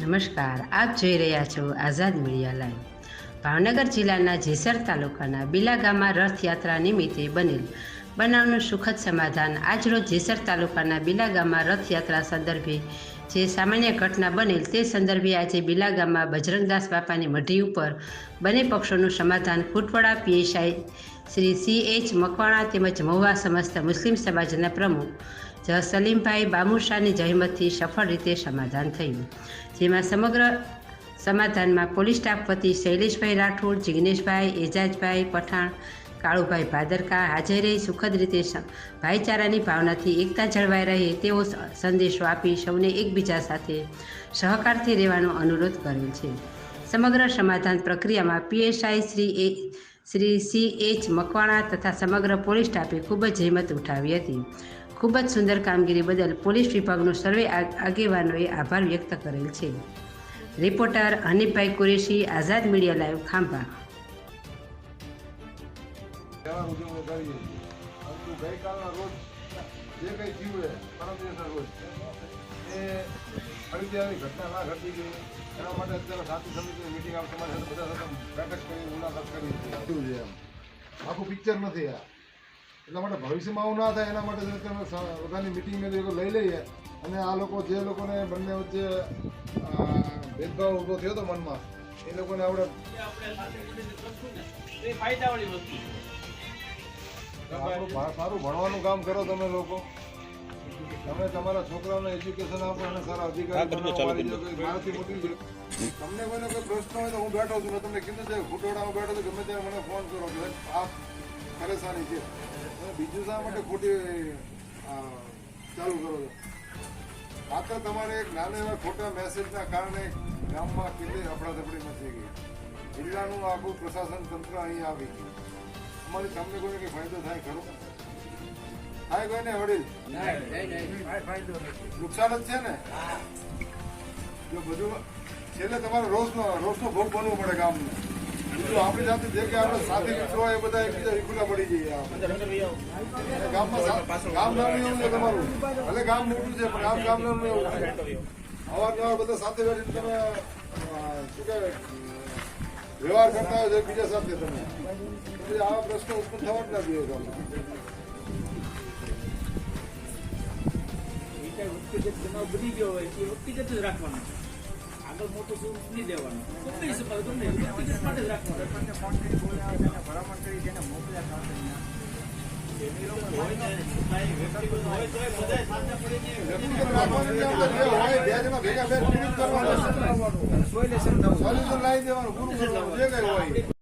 નમસ્કાર, આપ જોઈ રહ્યા છો આઝાદ મીડિયા લાઈવ. ભાવનગર જિલ્લાના જેસર તાલુકાના બીલા ગામમાં રથયાત્રા નિમિત્તે બનેલ બનાવનું સુખદ સમાધાન. આજરોજ જેસર તાલુકાના બીલા ગામમાં રથયાત્રા સંદર્ભે જે સામાન્ય ઘટના બનેલ તે સંદર્ભે આજે બીલા ગામમાં બજરંગદાસ બાપાની મઢી ઉપર બંને પક્ષોનું સમાધાન ખૂટવાડા પીએસઆઈ શ્રી CH મકવાણા તેમજ મહુવા સમસ્ત મુસ્લિમ સમાજના પ્રમુખ સલીમભાઈ બામુશાની જહેમતથી સફળ રીતે સમાધાન થયું, જેમાં સમગ્ર સમાધાનમાં પોલીસ સ્ટાફ વતી શૈલેષભાઈ રાઠોડ, જિગ્નેશભાઈ, એજાજભાઈ પઠાણ, કાળુભાઈ ભાદરકા હાજર રહી સુખદ રીતે ભાઈચારાની ભાવનાથી એકતા જળવાઈ રહે તેવો સંદેશો આપી સૌને એકબીજા સાથે સહકારથી રહેવાનો અનુરોધ કરેલ છે. સમગ્ર સમાધાન પ્રક્રિયામાં પીએસઆઈ શ્રી CH મકવાણા તથા સમગ્ર પોલીસ સ્ટાફે ખૂબ જ જહેમત ઉઠાવી હતી. ખૂબ જ સુંદર કામગીરી બદલ પોલીસ વિભાગનો સર્વે આગેવાનોએ આભાર વ્યક્ત કરેલ છે. રિપોર્ટર હનીફભાઈ કુરેશી, આઝાદ મીડિયા લાઈવ, ખાંભા. એના માટે અત્યારે શાંતિ સમિતિની મિટિંગ આ તમારી સાથે બધા સાથે બેઠક કરી મુલાકાત કરી છે. આખું પિક્ચર નથી આ, એટલા માટે ભવિષ્યમાં આવું ના થાય એના માટે બધાની મિટિંગ લઈ લઈએ અને આ લોકો જે લોકોને બંને વચ્ચે ભેદભાવ ઊભો થયો હતો મનમાં એ લોકોને આપણે સારું ભણવાનું કામ કરો. તમે લોકો તમે તમારા છોકરાઓને એજ્યુકેશન આપો અને સારા અધિકારી મારાથી મોટી છે. તમને કોઈને કોઈ પ્રશ્ન હોય તો હું બેઠો છું. મેં તમને કીધું છે ખુટોડામાં બેઠો છું, ગમે ત્યારે મને ફોન કરો કે આ પરેશાની છે. બીજું શા માટે ખોટી ચાલુ કરો છો? માત્ર તમારે એક નાના એવા ખોટા મેસેજના કારણે ગામમાં કેટલી અફડાતફડી મચી ગઈ. જિલ્લાનું આખું પ્રશાસન તંત્ર અહીં આવી ગયું. અમારી તમને કોઈને કંઈ ફાયદો થાય ખરો? થાય કોઈ ને વડીલ? નુકસાન જ છે ને. જો બધું છેલ્લે તમારે રોજનો ભોગ બનવું પડે ગામને. બીજું આપણી સાથે જે કે આપણે સાથી મિત્રો હોય એ બધા એકબીજા ખુલ્લા પડી જઈએ. ગામમાં ગામ નાનું એવું છે તમારું, ભલે ગામ મોટું છે પણ ગામ નાનું એવું છે. અવારનવાર બધા સાથે બેઠીને તમે શું કહેવાય વ્યવહાર કરતા હોય એકબીજા સાથે તમે પછી આવા પ્રશ્નો ઉત્પન્ન થવા જ ના જોઈએ ગામમાં. બની ગયો હોય એ વ્યક્તિગત જ રાખવાનો, આગળ મોટું સ્વરૂપ નહીં દેવાનું. વ્યક્તિગત માટે જ રાખવાનું. ભલામણ કરી તેને મોકલ્યા સોલ્યુશન લાવી દેવાનું પૂરું કરવાનું જે કઈ હોય.